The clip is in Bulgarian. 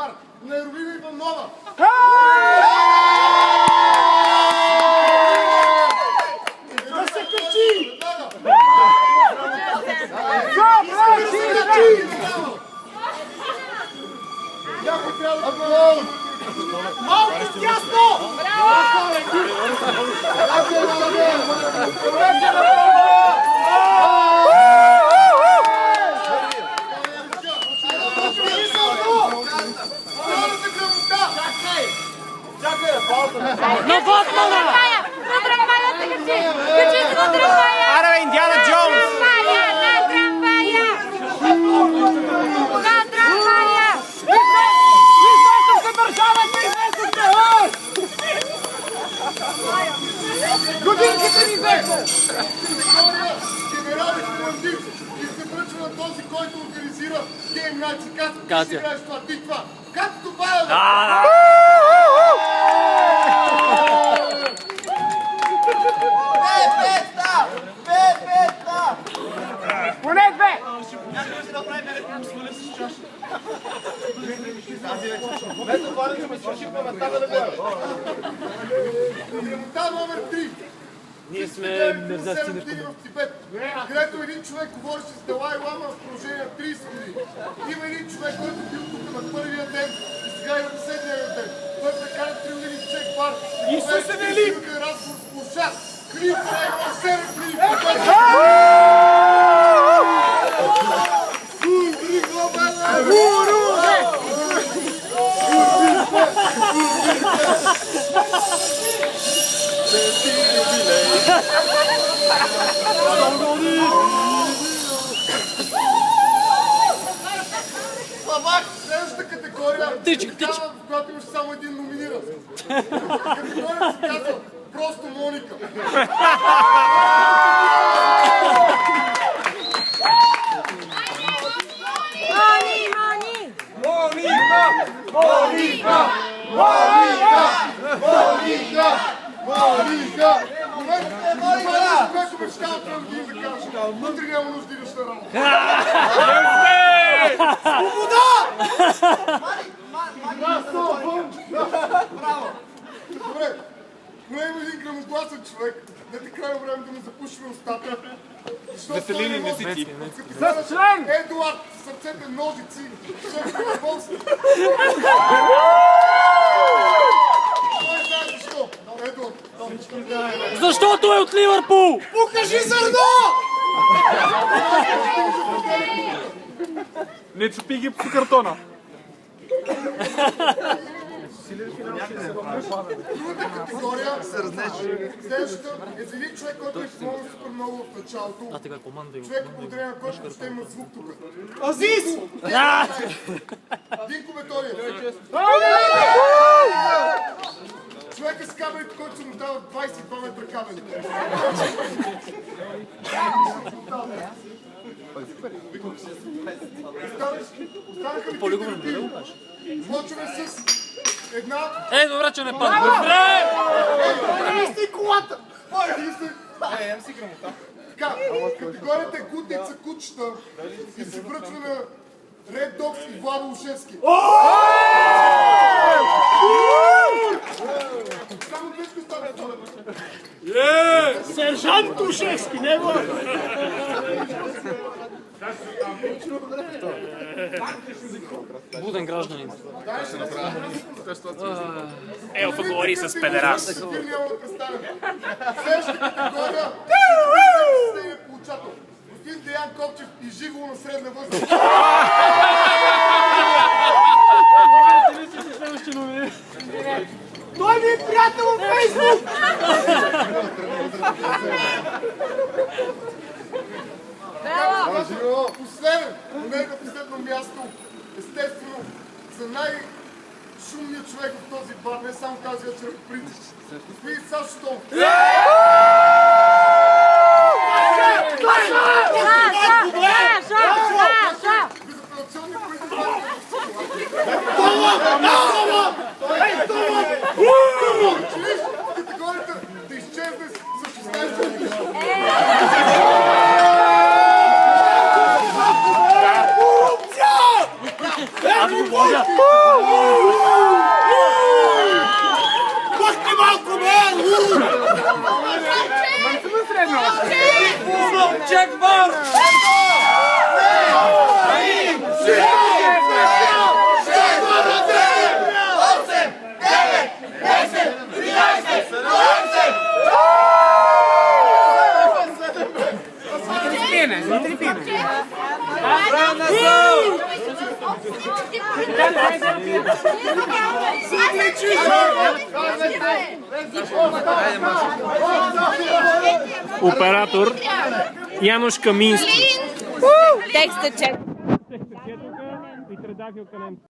бар на Еровина Иванова. Да се качи! Малко тясно! На Батмана! На трамвая се качи! Качи се на трамвая! Аре, Индиана Джонс! На трамвая! На трамвая! Годинките ни взеха! Генерали командир и се връчва на този, който организира Гейм Найт. Как ще играеш това? Ти това! Как добавя? Поне две! Грамота номер 3. Ние сме мерзавци на в Тибет, където един човек говореше с Далай Лама в продължение на 30 години. Има един човек, който бил тук на първия ден и сега и на последния ден. Той прекара 3 години в Чек Бар. Исусе Велик! Разговор с Площад. Клип, себе клип. Слабак, следващата категория, в която имаш само един номиниран. Категорията се казва просто Моника. Моника! Моника! Което мечтава преди да кажа. Вътре няма нужда идеш на работа. Браво! Добре, но има един грамогласен човек, не те крайно време да му запушим устата. Веселини, не си ти. С член! Едуард, сърцете ножици, шеф на Волски. Кой знае защо? Едуард. Защото е от Ливърпул! Покажи зърно! Не цепи ги по картона. Другата категория, следващата е за един човек, който е помогнал супер много в началото. Човек, благодарение на който ще има звук тук. Азис! Динко Методиев. Човека с кабелите, който се му дава 22 метра кабели. Останаха ли категории? Почваме с една... Добре, че не падна. Добре! Изти колата! Имам си грамота. Така, категорията е кутница кучета и се връчва на Ред Докс и Владо Лушевски. Само близко стане това. Сержант Лушевски, не го! Буден гражданин. Елфа говори с педерас. Следващата категория е получател. Господин Деян Ковчев и Жигово на средна възраст. Той ми е приятел във Фейсбук! Последен, но не на последно място, естествено, за най-шумния човек в този бар, не само тази вечер, в принцип. Господин Сашо Томов. Безапелационни производители. Категорията да изчезне с 16 години. Аз го водя! Чек бар! Оператор Янош Камински. Текстът чек.